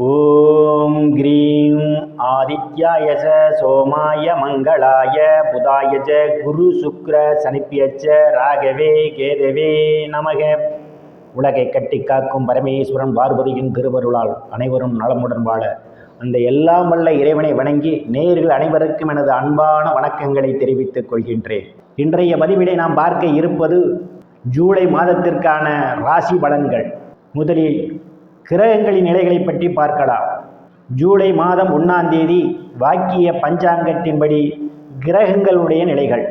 ஓம் cream ஆதித்யாய சோமாய மங்களாய புதாய குரு சுக்ர சனிப்பியச்ச ராகவே கேதவே நமக. உலகை கட்டி காக்கும் பரமேஸ்வரன் பார்வதியின் திருவருளால் அனைவரும் நலமுடன் வாழ அந்த எல்லாம் வல்ல இறைவனை வணங்கி நேயர்கள் அனைவருக்கும் எனது அன்பான வணக்கங்களை தெரிவித்துக் கொள்கின்றேன். இன்றைய பதிவிலே நாம் பார்க்க இருப்பது ஜூலை மாதத்திற்கான ராசி பலன்கள். முதலில் கிரகங்களின் நிலைகளை பற்றி பார்க்கலாம். ஜூலை மாதம் 1ஆம் தேதி வாக்கிய பஞ்சாங்கத்தின்படி கிரகங்களுடைய நிலைகள்.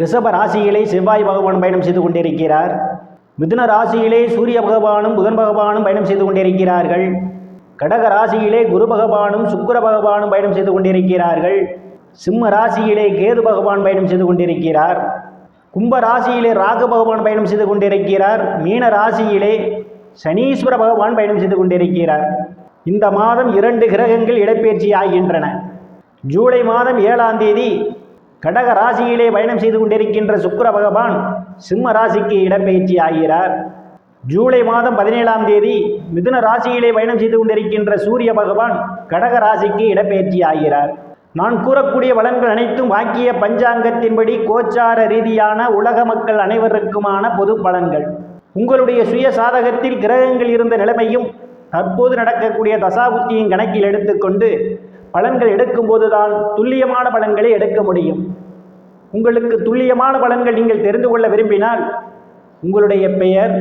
ரிஷப ராசியிலே செவ்வாய் பகவான் பயணம் செய்து கொண்டிருக்கிறார். மிதுன ராசியிலே சூரிய பகவானும் புதன் பகவானும் பயணம் செய்து கொண்டிருக்கிறார்கள். கடக ராசியிலே குரு பகவானும் சுக்கிர பகவானும் பயணம் செய்து கொண்டிருக்கிறார்கள். சிம்ம ராசியிலே கேது பகவான் பயணம் செய்து கொண்டிருக்கிறார். கும்ப ராசியிலே ராகு பகவான் பயணம் செய்து கொண்டிருக்கிறார். மீன ராசியிலே சனீஸ்வர பகவான் பயணம் செய்து கொண்டிருக்கிறார். இந்த மாதம் 2 கிரகங்கள் இடப்பெயர்ச்சி ஆகின்றன. ஜூலை மாதம் 7ஆம் தேதி கடக ராசியிலே பயணம் செய்து கொண்டிருக்கின்ற சுக்கிர பகவான் சிம்ம ராசிக்கு இடப்பெயர்ச்சி ஆகிறார். ஜூலை மாதம் 17ஆம் தேதி மிதுன ராசியிலே பயணம் செய்து கொண்டிருக்கின்ற சூரிய பகவான் கடக ராசிக்கு இடப்பெயர்ச்சி ஆகிறார். நான் கூறக்கூடிய பலன்கள் அனைத்தும் வாக்கிய பஞ்சாங்கத்தின்படி கோச்சார ரீதியான உலக மக்கள் அனைவருக்குமான பொது பலன்கள். உங்களுடைய சுய சாதகத்தில் கிரகங்கள் இருந்த நிலைமையும் தற்போது நடக்கக்கூடிய தசாபுத்தியின் கணக்கில் எடுத்துக்கொண்டு பலன்கள் எடுக்கும்போது தான் துல்லியமான பலன்களை எடுக்க முடியும். உங்களுக்கு துல்லியமான பலன்கள் நீங்கள் தெரிந்து கொள்ள விரும்பினால் உங்களுடைய பெயர்,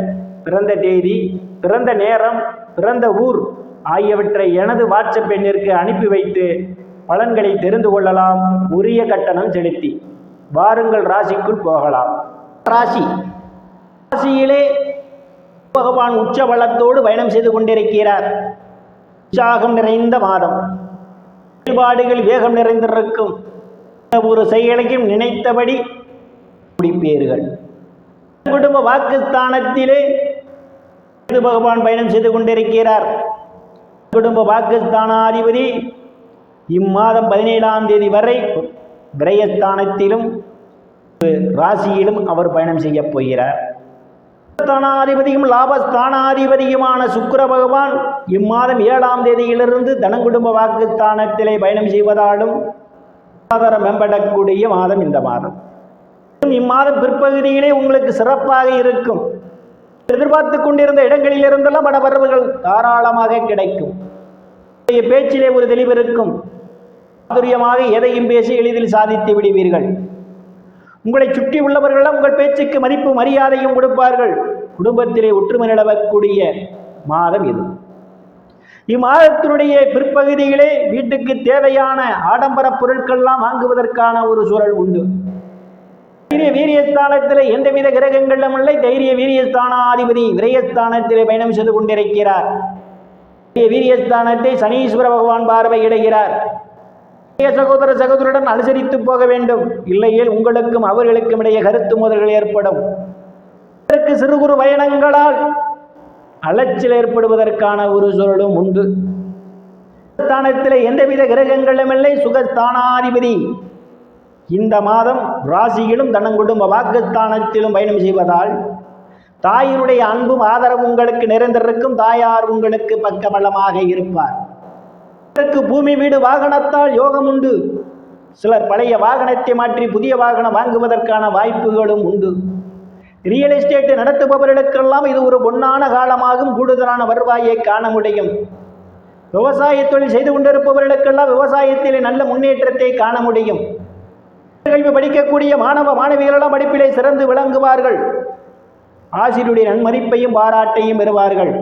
பிறந்த தேதி, பிறந்த நேரம், பிறந்த ஊர் ஆகியவற்றை எனது வாட்ஸ்அப் எண்ணிற்கு அனுப்பி வைத்து பலன்களை தெரிந்து கொள்ளலாம். உரிய கட்டணம் செலுத்தி வாருங்கள் ராசிக்குள் போகலாம். ராசியிலே பகவான் உச்ச பலத்தோடு பயணம் செய்து கொண்டிருக்கிறார். உற்சாகம் நிறைந்த மாதம். செயல்பாடுகள் வேகம் நிறைந்திருக்கும். ஒரு செயலையும் நினைத்தபடி முடிப்பீர்கள். குடும்ப வாக்குஸ்தானத்திலே பகவான் பயணம் செய்து கொண்டிருக்கிறார். குடும்ப வாக்குஸ்தானாதிபதி இம்மாதம் 17ஆம் தேதி வரை விரயஸ்தானத்திலும் ராசியிலும் அவர் பயணம் செய்ய போகிறார். ஸ்தானாதிபதியும் லாபஸ்தானாதிபதியுமான சுக்கிர பகவான் இம்மாதம் 7ஆம் தேதியிலிருந்து தனங்குடும்ப வாக்குஸ்தானத்திலே பயணம் செய்வதாலும் ஆதாரம் மேம்படக்கூடிய மாதம் இந்த மாதம். இம்மாதம் பிற்பகுதியிலே உங்களுக்கு சிறப்பாக இருக்கும். எதிர்பார்த்து கொண்டிருந்த இடங்களில் இருந்தெல்லாம் பணவரவுகள் தாராளமாக கிடைக்கும். பேச்சிலே ஒரு தெளிவு இருக்கும். சாதுரியமாக எதையும் பேசி எளிதில் சாதித்து விடுவீர்கள். உங்களை சுற்றி உள்ளவர்கள் உங்கள் பேச்சுக்கு மதிப்பு மரியாதையும் கொடுப்பார்கள். குடும்பத்திலே ஒற்றுமை நிலவக்கூடிய மாதம் இது. இம்மாதத்தினுடைய பிற்பகுதியிலே வீட்டுக்கு தேவையான ஆடம்பர பொருட்கள்லாம் வாங்குவதற்கான ஒரு சூழல் உண்டு. தைரிய வீரியஸ்தானத்திலே எந்தவித கிரகங்களும் இல்லை. தைரிய வீரியஸ்தானாதிபதி விரயஸ்தானத்திலே பயணம் செய்து கொண்டிருக்கிறார். வீரியஸ்தானத்தை சனீஸ்வர பகவான் பார்வையிடுகிறார். சகோதர சகோதரருடன் அனுசரித்து போக வேண்டும். இல்லையில் உங்களுக்கும் அவர்களுக்கும் இடையே கருத்து மோதல்கள் ஏற்படும். சிறு குறு பயணங்களால் அலைச்சல் ஏற்படுவதற்கான ஒரு சூழலும் உண்டு. ஸ்தானத்தில் எந்தவித கிரகங்களும் இல்லை. சுகஸ்தானாதிபதி இந்த மாதம் ராசியிலும் தனங்குடும்ப வாக்குஸ்தானத்திலும் பயணம் செய்வதால் தாயினுடைய அன்பும் ஆதரவும் உங்களுக்கு நிறைந்திருக்கும். தாயார் உங்களுக்கு பக்கபலமாக இருப்பார். பூமி வீடு வாகனத்தால் யோகம் உண்டு. சிலர் பழைய வாகனத்தை மாற்றி புதிய வாகனம் வாங்குவதற்கான வாய்ப்புகளும் உண்டு. ரியல் எஸ்டேட் நடத்துபவர்களுக்கெல்லாம் இது ஒரு பொன்னான காலமாகும். கூடுதலான வருவாயை காண முடியும். விவசாய தொழில் செய்து கொண்டிருப்பவர்களுக்கெல்லாம் விவசாயத்திலே நல்ல முன்னேற்றத்தை காண முடியும். கல்வி படிக்கக்கூடிய மாணவ மாணவிகளெல்லாம் படிப்பிலே சிறந்து விளங்குவார்கள். ஆசிரியருடைய நன்மதிப்பையும் பாராட்டையும் பெறுவார்கள்.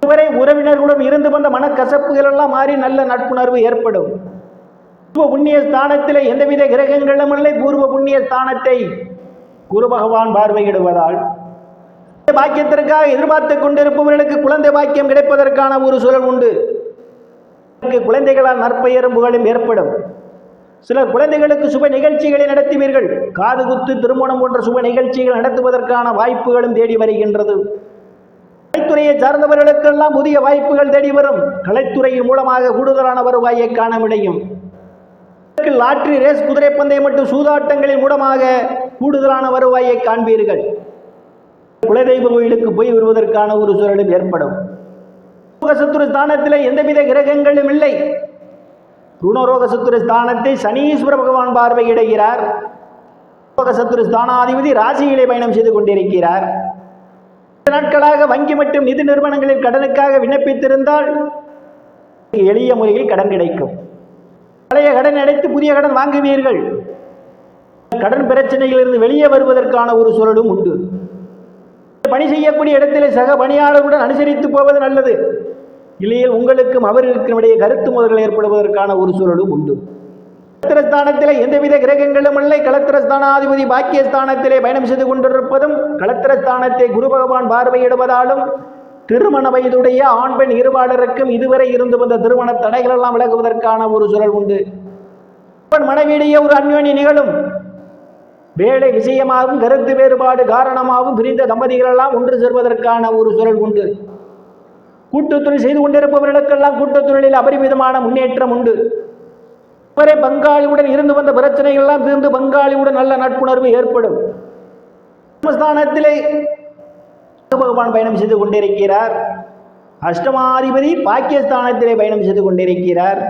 இதுவரை உறவினர்களுடன் இருந்து வந்த மனக்கசப்புகள் எல்லாம் மாறி நல்ல நட்புணர்வு ஏற்படும். பூர்வ புண்ணிய ஸ்தானத்திலே எந்தவித கிரகங்களும் இல்லை. பூர்வ புண்ணிய ஸ்தானத்தை குரு பகவான் பார்வையிடுவதால் பாக்கியத்திற்காக எதிர்பார்த்து கொண்டிருப்பவர்களுக்கு குழந்தை பாக்கியம் கிடைப்பதற்கான ஒரு சூழல் உண்டு. குழந்தைகளால் நற்பெயரும் புகழும் ஏற்படும். சிலர் குழந்தைகளுக்கு சுப நிகழ்ச்சிகளை நடத்துவீர்கள். காது குத்து, திருமணம் போன்ற சுப நிகழ்ச்சிகள் நடத்துவதற்கான வாய்ப்புகளும் தேடி வருகின்றது. கலைத்துறையை சார்ந்தவர்களுக்கெல்லாம் புதிய வாய்ப்புகள் தேடி வரும். கலைத்துறையின் மூலமாக கூடுதலான வருவாயை காண முடியும். லாட்டரி, ரேஸ், குதிரை பந்தயம் மற்றும் சூதாட்டங்களின் மூலமாக கூடுதலான வருவாயை காண்பீர்கள். குலதெய்வ கோயிலுக்கு போய் வருவதற்கான ஒரு சூழலும் ஏற்படும். சத்துரு ஸ்தானத்தில் எந்தவித கிரகங்களும் இல்லை. ருணரோக சத்துரு ஸ்தானத்தை சனீஸ்வர பகவான் பார்வையிடுகிறார். சத்துரு ஸ்தானாதிபதி ராசியிலே பயணம் செய்து கொண்டிருக்கிறார். நாட்களாக வங்கி மற்றும் நிதி நிறுவனங்களில் கடனுக்காக விண்ணப்பித்திருந்தால் எளிய முறையில் கடன் கிடைக்கும். பழைய கடன் அடைத்து புதிய கடன் வாங்குவீர்கள். கடன் பிரச்சனையிலிருந்து வெளியே வருவதற்கான ஒரு சூழலும் உண்டு. பணி செய்யக்கூடிய இடத்திலே சக பணியாளருடன் அனுசரித்து போவது நல்லது. இல்லையில் உங்களுக்கும் அவர்களுக்கும் இடையே கருத்து மோதல்கள் ஏற்படுவதற்கான ஒரு சூழலும் உண்டு. களத்திரஸ்தானத்திலே எந்தவித கிரகங்களும் இல்லை. களத்திரஸ்தானாதிபதி பாக்கியஸ்தானத்திலே பயணம் செய்து கொண்டிருப்பதும் களத்திரஸ்தானத்தை குரு பகவான் பார்வையிடுவதாலும் திருமண வயதுடைய ஆண் பெண் இருபாலருக்கும் இதுவரை இருந்து வந்த திருமண தடைகள் எல்லாம் விலகுவதற்கான ஒரு சூழல் உண்டு. மனைவியிடையே ஒரு அந்யோன்யம் நிகழும். வேலை விஷயமாகவும் கருத்து வேறுபாடு காரணமாகவும் பிரிந்த தம்பதிகள் எல்லாம் ஒன்று சேர்வதற்கான ஒரு சூழல் உண்டு. கூட்டுத்தொழில் செய்து கொண்டிருப்பவர்களுக்கெல்லாம் கூட்டுத்தொழிலில் அபரிமிதமான முன்னேற்றம் உண்டு. வரை பங்காளியுடன் இருந்து வந்த பிரச்சனைகள் எல்லாம் தீர்ந்து பங்காளியுடன் நல்ல நட்புணர்வு ஏற்படும். ஸ்தானத்திலே பகவான் பயணம் செய்து கொண்டிருக்கிறார். அஷ்டமாதிபதி பாக்கியஸ்தானத்திலே பயணம் செய்து கொண்டிருக்கிறார்.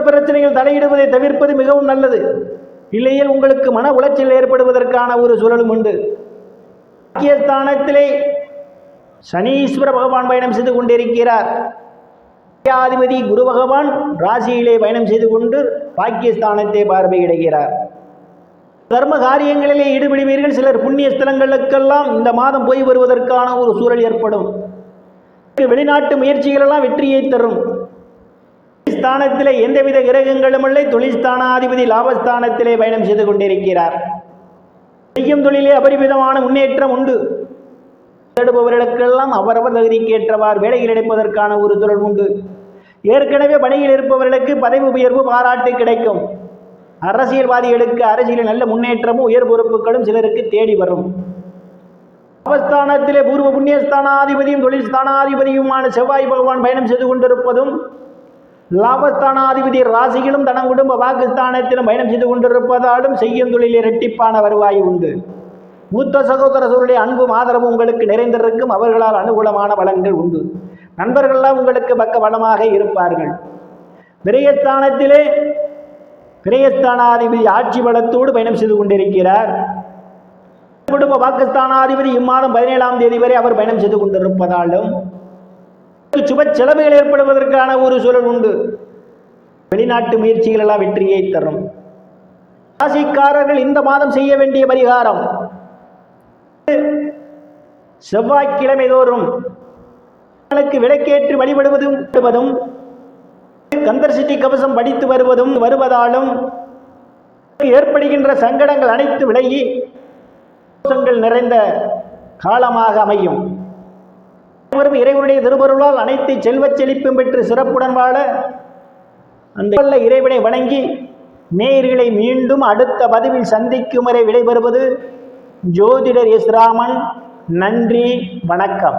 பிரச்சனைகள் தலையிடுவதை தவிர்ப்பது மிகவும் நல்லது. இல்லையில் உங்களுக்கு மன உளைச்சல் ஏற்படுவதற்கான ஒரு சூழலும் உண்டு. பாக்கியஸ்தானத்திலே சனீஸ்வர பகவான் பயணம் செய்து கொண்டிருக்கிறார். பாக்கியாதிபதி குரு பகவான் ராசியிலே பயணம் செய்து கொண்டு பாக்கியஸ்தானத்தை பார்வையிடுகிறார். தர்ம காரியங்களிலே ஈடுபடுவீர்கள். சிலர் புண்ணிய ஸ்தலங்களுக்கெல்லாம் இந்த மாதம் போய் வருவதற்கான ஒரு சூழல் ஏற்படும். வெளிநாட்டு முயற்சிகள் எல்லாம் வெற்றியை தரும். ஸ்தானத்திலே எந்தவித கிரகங்களும் இல்லை. தொழில் ஸ்தானாதிபதி லாபஸ்தானத்திலே பயணம் செய்து கொண்டிருக்கிறார். செய்யும் தொழிலே அபரிமிதமான முன்னேற்றம் உண்டு. தேடுபவர்களுக்கெல்லாம் அவரவர் தகுதிக்கேற்றவாறு வேலையில் கிடைப்பதற்கான ஒரு சூழல் உண்டு. ஏற்கனவே பணியில் இருப்பவர்களுக்கு பதவி உயர்வு பாராட்டு கிடைக்கும். அரசியல்வாதிகளுக்கு அரசியலில் நல்ல முன்னேற்றமும் உயர் பொறுப்புகளும் சிலருக்கு தேடி வரும். அவஸ்தானத்திலே பூர்வ புண்ணிய ஸ்தானாதிபதியும் தொழில் ஸ்தானாதிபதியுமான செவ்வாய் பகவான் பயணம் செய்து கொண்டிருப்பதும் லாபஸ்தானாதிபதி ராசியிலும் தனம் குடும்ப வாக்குஸ்தானத்திலும் பயணம் செய்து கொண்டிருப்பதாலும் செய்யும் தொழில் இரட்டிப்பான வருவாய் உண்டு. மூத்த சகோதரர்களுடைய அன்பும் ஆதரவும் உங்களுக்கு நிறைந்திருக்கும். அவர்களால் அனுகூலமான பலன்கள் உண்டு. நண்பர்கள்லாம் உங்களுக்கு பக்க பலமாக இருப்பார்கள். விரயஸ்தானத்திலே விரயஸ்தானாதிபதி ஆட்சி பலத்தோடு பயணம் செய்து கொண்டிருக்கிறார். குடும்ப பாகிஸ்தானாதிபதி இம்மாதம் 17ஆம் தேதி வரை அவர் பயணம் செய்து கொண்டிருப்பதாலும் சுப செலவுகள் ஏற்படுவதற்கான ஒரு சூழல் உண்டு. வெளிநாட்டு முயற்சிகள் எல்லாம் வெற்றியை தரும். ராசிக்காரர்கள் இந்த மாதம் செய்ய வேண்டிய பரிகாரம், செவ்வாய்க்கிழமை தோறும் விளக்கேற்று வழிபடுவதும் கந்தர் சிட்டி கவசம் படித்து வருவதாலும் ஏற்படுகின்ற சங்கடங்கள் அனைத்து விலகி நிறைந்த காலமாக அமையும். இறைவனுடைய திருவருளால் அனைத்து செல்வச் செழிப்பும் பெற்று சிறப்புடன் வாழ அந்த இறைவனை வணங்கி நேயர்களை மீண்டும் அடுத்த பதிவில் சந்திக்கும் வரை விடைபெறுவது ஜோதிடர் எஸ் ராமன். நன்றி, வணக்கம்.